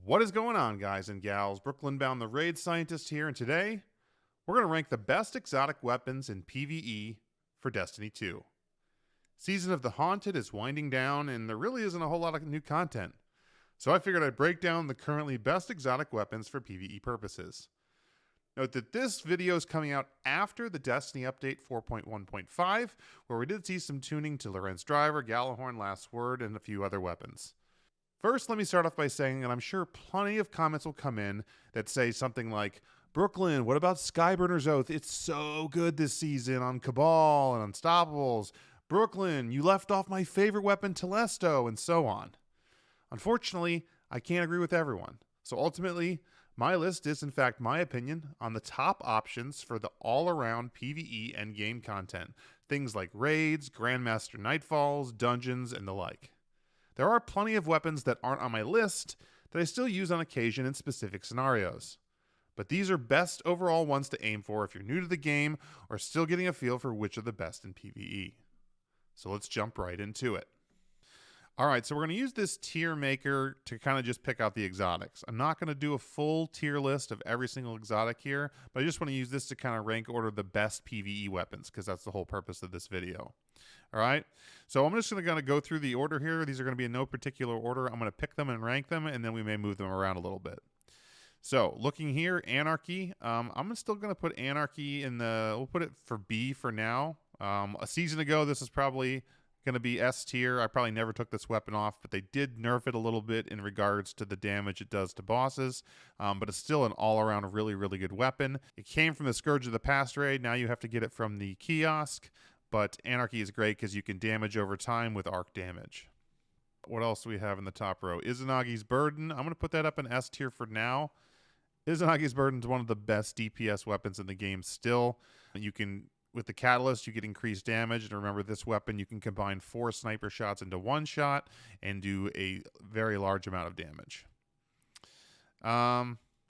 What is going on, guys and gals? Brooklyn Bound the Raid Scientist here, and today we're going to rank the best exotic weapons in PVE for Destiny 2. Season of the Haunted is winding down, and there really isn't a whole lot of new content. So I figured I'd break down the currently best exotic weapons for PVE purposes. Note that this video is coming out after the Destiny Update 4.1.5, where we did see some tuning to Lorenz Driver, Galahorn, Last Word, and a few other weapons. First, let me start off by saying that I'm sure plenty of comments will come in that say something like, Brooklyn, what about Skyburner's Oath? It's so good this season on Cabal and Unstoppables. Brooklyn, you left off my favorite weapon, Telesto, and so on. Unfortunately, I can't agree with everyone. So ultimately, my list is, in fact, my opinion on the top options for the all-around PvE endgame content. Things like raids, Grandmaster Nightfalls, dungeons, and the like. There are plenty of weapons that aren't on my list that I still use on occasion in specific scenarios. But these are best overall ones to aim for if you're new to the game or still getting a feel for which are the best in PvE. So let's jump right into it. Alright, so we're going to use this tier maker to kind of just pick out the exotics. I'm not going to do a full tier list of every single exotic here, but I just want to use this to kind of rank order the best PvE weapons, because that's the whole purpose of this video. Alright, so I'm just going to go through the order here. These are going to be in no particular order. I'm going to pick them and rank them, and then we may move them around a little bit. So, looking here, Anarchy. I'm still going to put Anarchy in the... We'll put it for B for now. A season ago, this is probably going to be S tier. I probably never took this weapon off, but they did nerf it a little bit in regards to the damage it does to bosses, but it's still an all-around really, really good weapon. It came from the Scourge of the Past raid. Now you have to get it from the kiosk, but Anarchy is great because you can damage over time with arc damage. What else do we have in the top row? Izanagi's Burden. I'm going to put that up in S tier for now. Izanagi's Burden is one of the best DPS weapons in the game still. You can... With the Catalyst, you get increased damage, and remember, this weapon, you can combine 4 sniper shots into 1 shot and do a very large amount of damage.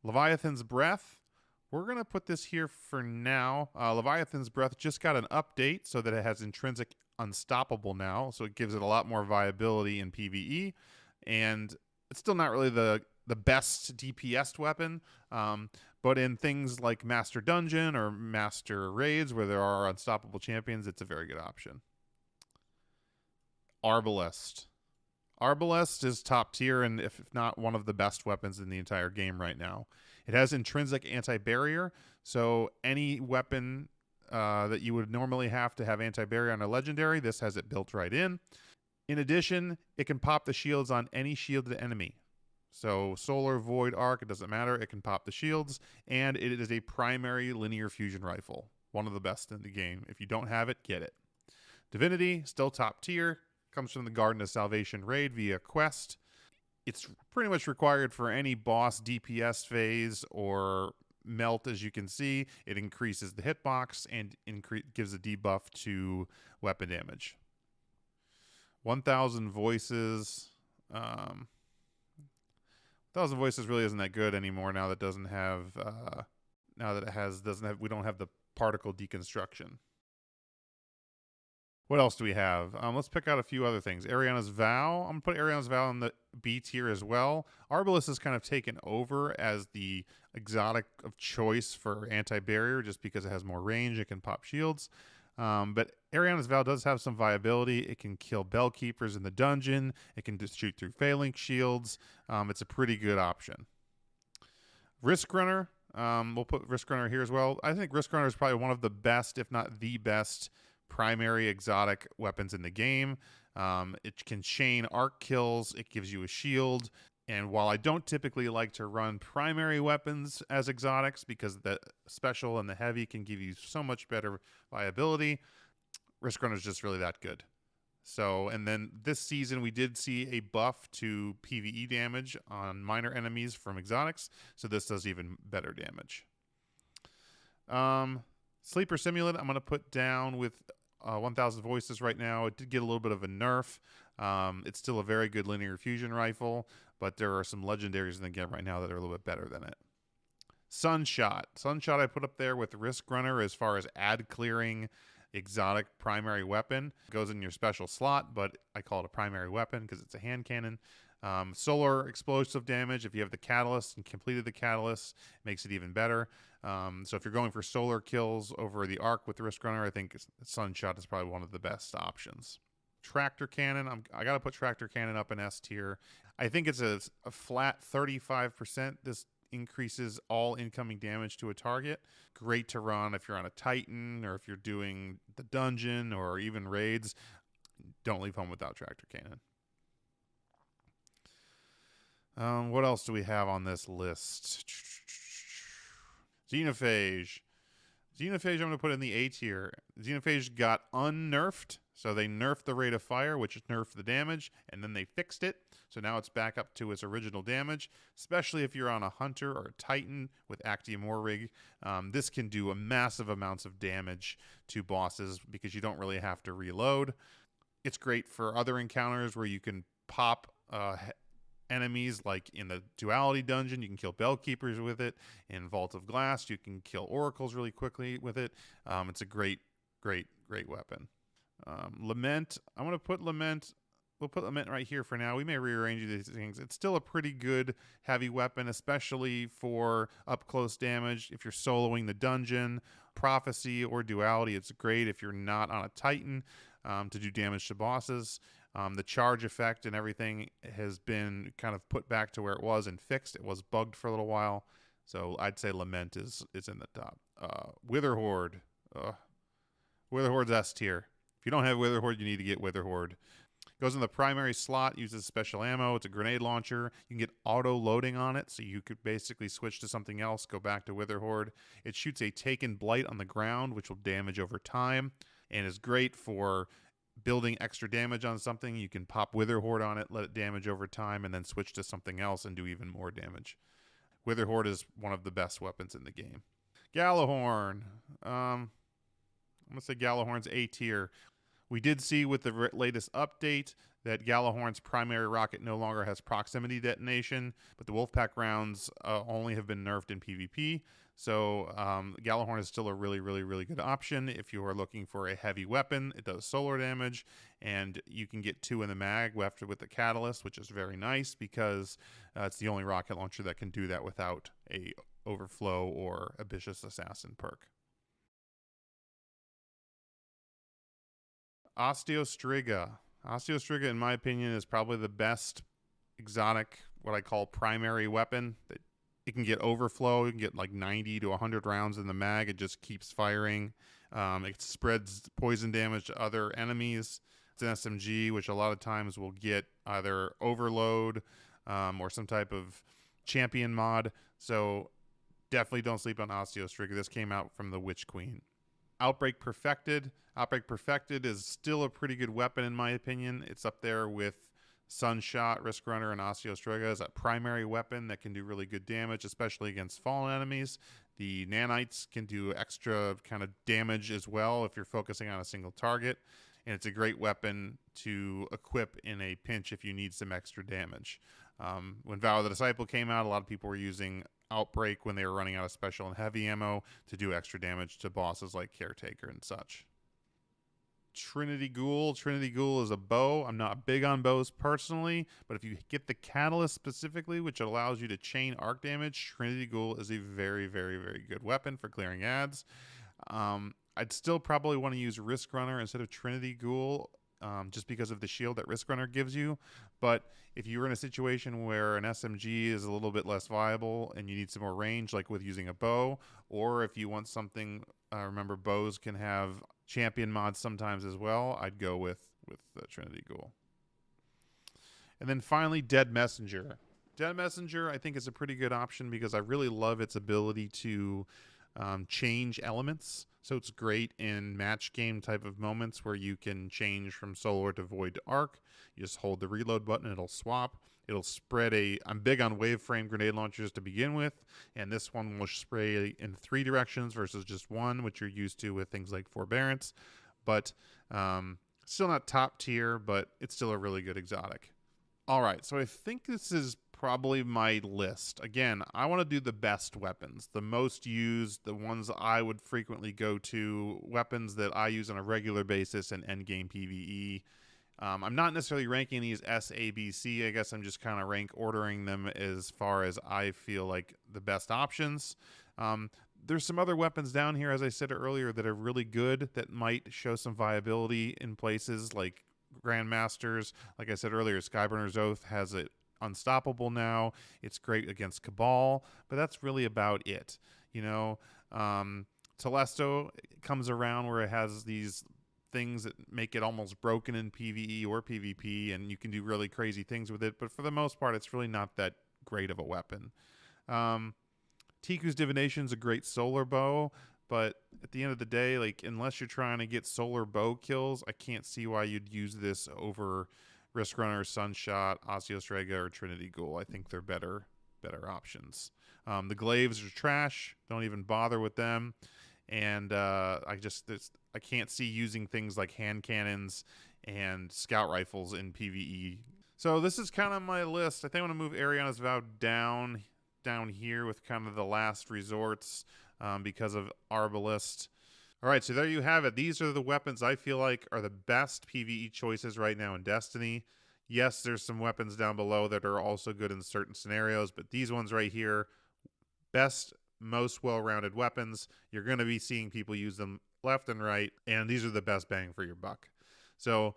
Leviathan's Breath. We're going to put this here for now. Leviathan's Breath just got an update so that it has intrinsic unstoppable now, so it gives it a lot more viability in PvE, and it's still not really the best DPS weapon, but in things like Master Dungeon or Master Raids where there are unstoppable champions, it's a very good option. Arbalest. Arbalest is top tier, and if not one of the best weapons in the entire game right now. It has intrinsic anti-barrier, so any weapon that you would normally have to have anti-barrier on a legendary, this has it built right in. In addition, it can pop the shields on any shielded enemy. So Solar, Void, Arc, it doesn't matter. It can pop the shields, and it is a primary linear fusion rifle. One of the best in the game. If you don't have it, get it. Divinity, still top tier. Comes from the Garden of Salvation raid via quest. It's pretty much required for any boss DPS phase or melt, as you can see. It increases the hitbox and gives a debuff to weapon damage. 1,000 Voices... 1,000 Voices really isn't that good anymore now that it doesn't have we don't have the particle deconstruction. What else do we have? Let's pick out a few other things. Ariana's Vow. I'm gonna put Ariana's Vow in the B tier as well. Arbalest is kind of taken over as the exotic of choice for anti-barrier just because it has more range. It can pop shields. But Ariana's Vow does have some viability. It can kill Bellkeepers in the dungeon. It can just shoot through Phalanx shields. It's a pretty good option. Risk Runner. We'll put Risk Runner here as well. I think Risk Runner is probably one of the best, if not the best, primary exotic weapons in the game. It can chain arc kills. It gives you a shield. And while I don't typically like to run primary weapons as exotics because the special and the heavy can give you so much better viability, Risk Runner is just really that good. So, and then this season we did see a buff to PvE damage on minor enemies from exotics, so this does even better damage. Sleeper Simulant, I'm going to put down with 1,000 Voices right now. It did get a little bit of a nerf. It's still a very good linear fusion rifle, but there are some legendaries in the game right now that are a little bit better than it. Sunshot. Sunshot I put up there with Risk Runner as far as ad clearing exotic primary weapon. It goes in your special slot, but I call it a primary weapon because it's a hand cannon. Solar explosive damage, if you have the catalyst and completed the catalyst, makes it even better. So if you're going for solar kills over the arc with the Risk Runner, I think Sunshot is probably one of the best options. Tractor Cannon, I got to put Tractor Cannon up in S tier. I think it's a flat 35%. This increases all incoming damage to a target. Great to run if you're on a Titan or if you're doing the dungeon or even raids. Don't leave home without Tractor Cannon. What else do we have on this list? Xenophage. Xenophage I'm going to put in the A tier. Xenophage got unnerfed, so they nerfed the rate of fire, which nerfed the damage, and then they fixed it. So now it's back up to its original damage, especially if you're on a Hunter or a Titan with Actium War Rig. This can do a massive amounts of damage to bosses because you don't really have to reload. It's great for other encounters where you can pop enemies, like in the Duality Dungeon, you can kill Bellkeepers with it. In Vault of Glass, you can kill Oracles really quickly with it. It's a great weapon. Lament, I'm going to put Lament. We'll put Lament right here for now. We may rearrange these things. It's still a pretty good heavy weapon, especially for up-close damage. If you're soloing the dungeon, Prophecy, or Duality, it's great if you're not on a Titan to do damage to bosses. The charge effect and everything has been kind of put back to where it was and fixed. It was bugged for a little while. So I'd say Lament is in the top. Wither Horde. Wither Horde's S tier. If you don't have Wither Horde, you need to get Wither Horde. Goes in the primary slot, uses special ammo. It's a grenade launcher. You can get auto loading on it, so you could basically switch to something else, go back to Wither Horde. It shoots a Taken Blight on the ground, which will damage over time, and is great for building extra damage on something. You can pop Wither Horde on it, let it damage over time, and then switch to something else and do even more damage. Wither Horde is one of the best weapons in the game. Galahorn. I'm going to say Galahorn's A tier. We did see with the latest update that Galahorn's primary rocket no longer has proximity detonation, but the Wolfpack rounds only have been nerfed in PvP. So Galahorn is still a really good option if you are looking for a heavy weapon. It does solar damage, and you can get 2 in the mag after with the catalyst, which is very nice because it's the only rocket launcher that can do that without a overflow or ambitious assassin perk. Osteostream. Osteostream, in my opinion, is probably the best exotic, what I call primary weapon. It can get overflow. You can get like 90 to 100 rounds in the mag. It just keeps firing. It spreads poison damage to other enemies. It's an SMG, which a lot of times will get either overload or some type of champion mod. So definitely don't sleep on Osteostream. This came out from the Witch Queen. Outbreak Perfected. Outbreak Perfected is still a pretty good weapon in my opinion. It's up there with Sunshot, Risk Runner, and Osteostream as a primary weapon that can do really good damage, especially against fallen enemies. The nanites can do extra kind of damage as well if you're focusing on a single target. And it's a great weapon to equip in a pinch if you need some extra damage. When Vow of the Disciple came out, a lot of people were using Outbreak when they were running out of special and heavy ammo to do extra damage to bosses like Caretaker and such. Trinity Ghoul. Trinity Ghoul is a bow. I'm not big on bows personally, but if you get the catalyst specifically, which allows you to chain arc damage, Trinity Ghoul is a very good weapon for clearing ads. I'd still probably want to use Risk Runner instead of Trinity Ghoul, just because of the shield that Risk Runner gives you. But if you're in a situation where an SMG is a little bit less viable and you need some more range, like with using a bow, or if you want something, remember bows can have champion mods sometimes as well, I'd go with the Trinity Ghoul. And then finally, Dead Messenger. Dead Messenger, I think, is a pretty good option because I really love its ability to change elements. So it's great in match game type of moments where you can change from solar to void to arc. You just hold the reload button, it'll swap. It'll spread I'm big on wave frame grenade launchers to begin with, and this one will spray in 3 directions versus just 1, which you're used to with things like Forbearance. But still not top tier, but it's still a really good exotic. All right, so I think this is probably my list. Again, I want to do the best weapons, the most used, the ones I would frequently go to, weapons that I use on a regular basis in endgame PvE. I'm not necessarily ranking these S, A, B, C. I guess I'm just kind of rank ordering them as far as I feel like the best options. There's some other weapons down here, as I said earlier, that are really good that might show some viability in places like Grandmasters. Like I said earlier, Skyburner's Oath has it unstoppable now. It's great against Cabal, but that's really about it. You know, Telesto comes around where it has these things that make it almost broken in PvE or PvP, and you can do really crazy things with it, but for the most part, it's really not that great of a weapon. Tiku's Divination is a great solar bow, but at the end of the day, like, unless you're trying to get solar bow kills, I can't see why you'd use this over Risk Runner, Sunshot, Osteostream, or Trinity Ghoul. I think they're better options. The glaives are trash. Don't even bother with them. And I can't see using things like hand cannons and scout rifles in PvE. So this is kind of my list. I think I'm going to move Ariana's Vow down here with kind of the last resorts because of Arbalest. All right, so there you have it. These are the weapons I feel like are the best PvE choices right now in Destiny. Yes, there's some weapons down below that are also good in certain scenarios, but these ones right here, best, most well-rounded weapons. You're going to be seeing people use them left and right, and these are the best bang for your buck. So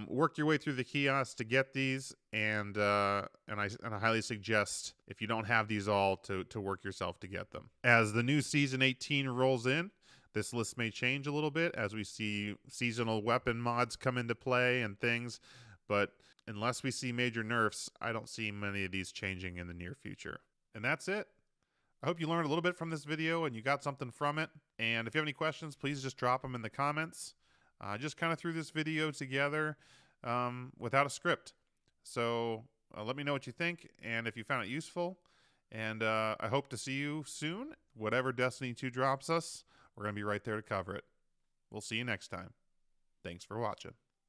work your way through the kiosks to get these, and I highly suggest, if you don't have these all, to work yourself to get them. As the new Season 18 rolls in, this list may change a little bit as we see seasonal weapon mods come into play and things, but unless we see major nerfs, I don't see many of these changing in the near future. And that's it. I hope you learned a little bit from this video and you got something from it. And if you have any questions, please just drop them in the comments. I just kind of threw this video together without a script. So let me know what you think and if you found it useful. And I hope to see you soon. Whatever Destiny 2 drops us, we're going to be right there to cover it. We'll see you next time. Thanks for watching.